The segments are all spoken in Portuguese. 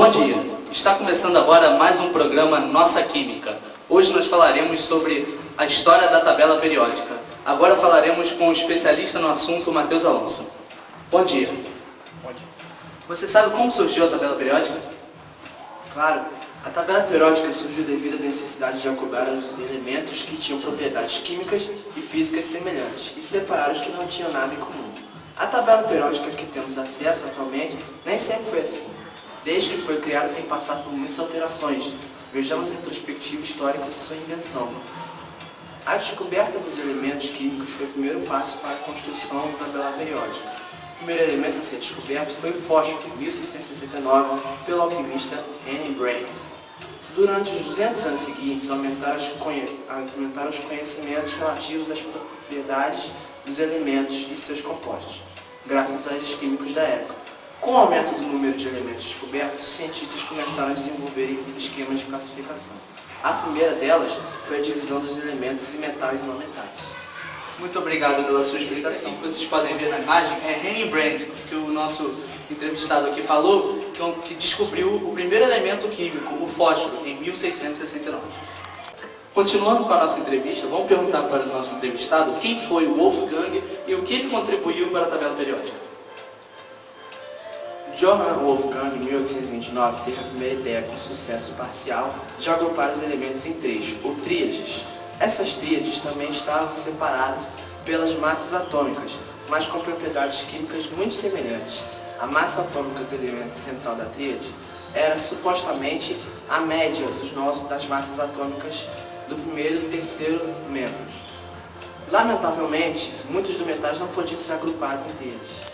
Bom dia! Está começando agora mais um programa Nossa Química. Hoje nós falaremos sobre a história da tabela periódica. Agora falaremos com o especialista no assunto, Matheus Alonso. Bom dia! Bom dia. Você sabe como surgiu a tabela periódica? Claro, a tabela periódica surgiu devido à necessidade de acoplar os elementos que tinham propriedades químicas e físicas semelhantes e separar os que não tinham nada em comum. A tabela periódica que temos acesso atualmente nem sempre foi assim. Desde que foi criada tem passado por muitas alterações. Vejamos a retrospectiva histórica de sua invenção. A descoberta dos elementos químicos foi o primeiro passo para a construção da tabela periódica. O primeiro elemento a ser descoberto foi o fósforo, em 1669, pelo alquimista Henry Brand. Durante os 200 anos seguintes, aumentaram os conhecimentos relativos às propriedades dos elementos e seus compostos, graças aos químicos da época. Com o aumento do número de elementos descobertos, os cientistas começaram a desenvolver esquemas de classificação. A primeira delas foi a divisão dos elementos em metais e não metais. Muito obrigado pela sua explicação. O que vocês podem ver na imagem é Henry Brand, que o nosso entrevistado aqui falou, que descobriu o primeiro elemento químico, o fósforo, em 1669. Continuando com a nossa entrevista, vamos perguntar para o nosso entrevistado quem foi o Wolfgang e o que ele contribuiu para a tabela periódica. Johann Wolfgang, em 1829, teve a primeira ideia com sucesso parcial de agrupar os elementos em três, ou tríades. Essas tríades também estavam separadas pelas massas atômicas, mas com propriedades químicas muito semelhantes. A massa atômica do elemento central da tríade era supostamente a média das massas atômicas do primeiro e terceiro membros. Lamentavelmente, muitos dos metais não podiam ser agrupados em tríades.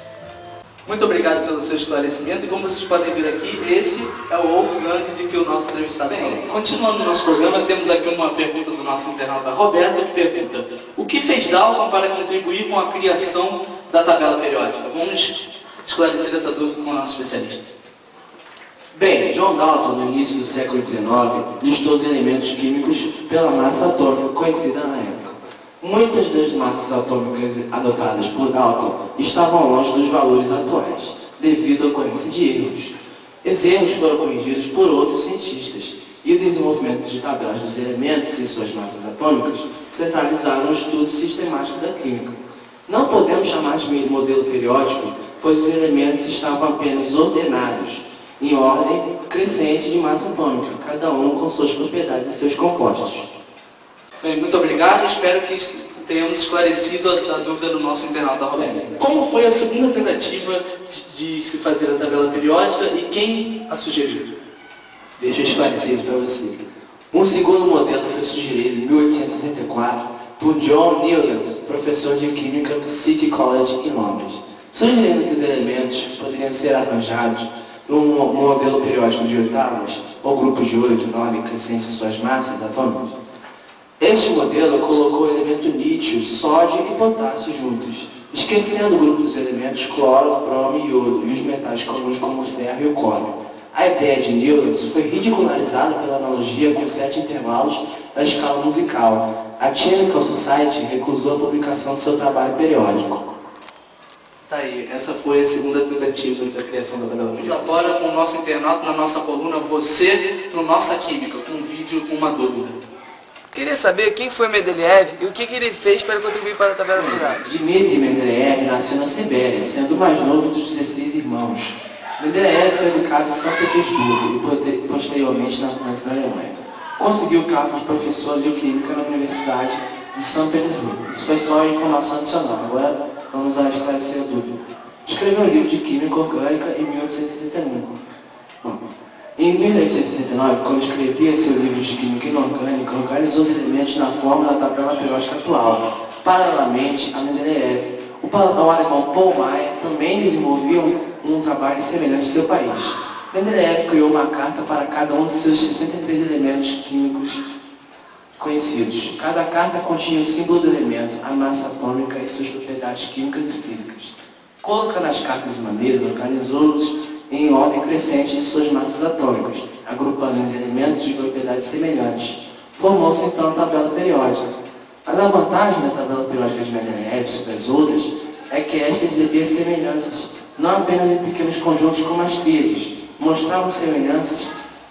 Muito obrigado pelo seu esclarecimento e como vocês podem ver aqui, esse é o Wolfgang de que o nosso entrevistado falou. Continuando o nosso programa, temos aqui uma pergunta do nosso internauta Roberto, que pergunta: o que fez Dalton para contribuir com a criação da tabela periódica? Vamos esclarecer essa dúvida com o nosso especialista. Bem, John Dalton, no início do século XIX, listou os elementos químicos pela massa atômica conhecida na época. Muitas das massas atômicas adotadas por Dalton estavam longe dos valores atuais, devido à ocorrência de erros. Esses erros foram corrigidos por outros cientistas, e o desenvolvimento de tabelas dos elementos e suas massas atômicas centralizaram o estudo sistemático da química. Não podemos chamar de modelo periódico, pois os elementos estavam apenas ordenados, em ordem crescente de massa atômica, cada um com suas propriedades e seus compostos. Bem, muito obrigado, espero que tenhamos esclarecido a dúvida do nosso internauta Roberto. Como foi a segunda tentativa de se fazer a tabela periódica e quem a sugeriu? Deixa eu esclarecer isso para você. Um segundo modelo foi sugerido em 1864 por John Newlands, professor de Química no City College em Londres, sugerindo que os elementos poderiam ser arranjados num modelo periódico de oitavas, ou grupos de 8, 9 crescentes de suas massas atômicas. Este modelo colocou o elemento lítio, sódio e potássio juntos, esquecendo o grupo dos elementos cloro, bromo e iodo, e os metais comuns como o ferro e o cobre. A ideia de Newlands foi ridicularizada pela analogia com os 7 intervalos da escala musical. A Chemical Society recusou a publicação do seu trabalho periódico. Tá aí, essa foi a segunda tentativa da criação da tabela periódica. Vamos agora com o nosso internauta na nossa coluna Você no Nossa Química, com um vídeo com uma dúvida. Queria saber quem foi Mendeleev e o que ele fez para contribuir para a tabela periódica. Dmitri Mendeleev nasceu na Sibéria, sendo o mais novo dos 16 irmãos. Mendeleev foi educado em São Petersburgo e posteriormente na França e na Alemanha. Conseguiu o cargo de professor de bioquímica na Universidade de São Petersburgo. Isso foi só informação adicional. Agora vamos a esclarecer a dúvida. Escreveu um livro de Química Orgânica em 1861. Em 1869, quando escrevia seu livro de Química Inorgânica, organizou os elementos na fórmula da tabela periódica atual. Paralelamente a Mendeleev, o alemão Paul Meyer também desenvolvia um trabalho semelhante em seu país. Mendeleev criou uma carta para cada um de seus 63 elementos químicos conhecidos. Cada carta continha o símbolo do elemento, a massa atômica e suas propriedades químicas e físicas. Colocando as cartas em uma mesa, organizou-os em ordem crescente de suas massas atômicas, agrupando os elementos de propriedades semelhantes. Formou-se então a tabela periódica. Mas a vantagem da tabela periódica de Mendeleev sobre as outras é que esta exibia semelhanças, não apenas em pequenos conjuntos como as tríades, mostravam semelhanças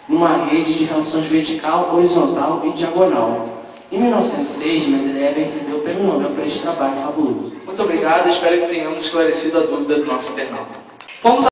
numa rede de relações vertical, horizontal e diagonal. Em 1906, Mendeleev recebeu o Prêmio Nobel por este trabalho fabuloso. Muito obrigado, espero que tenhamos esclarecido a dúvida do nosso internauta. Fomos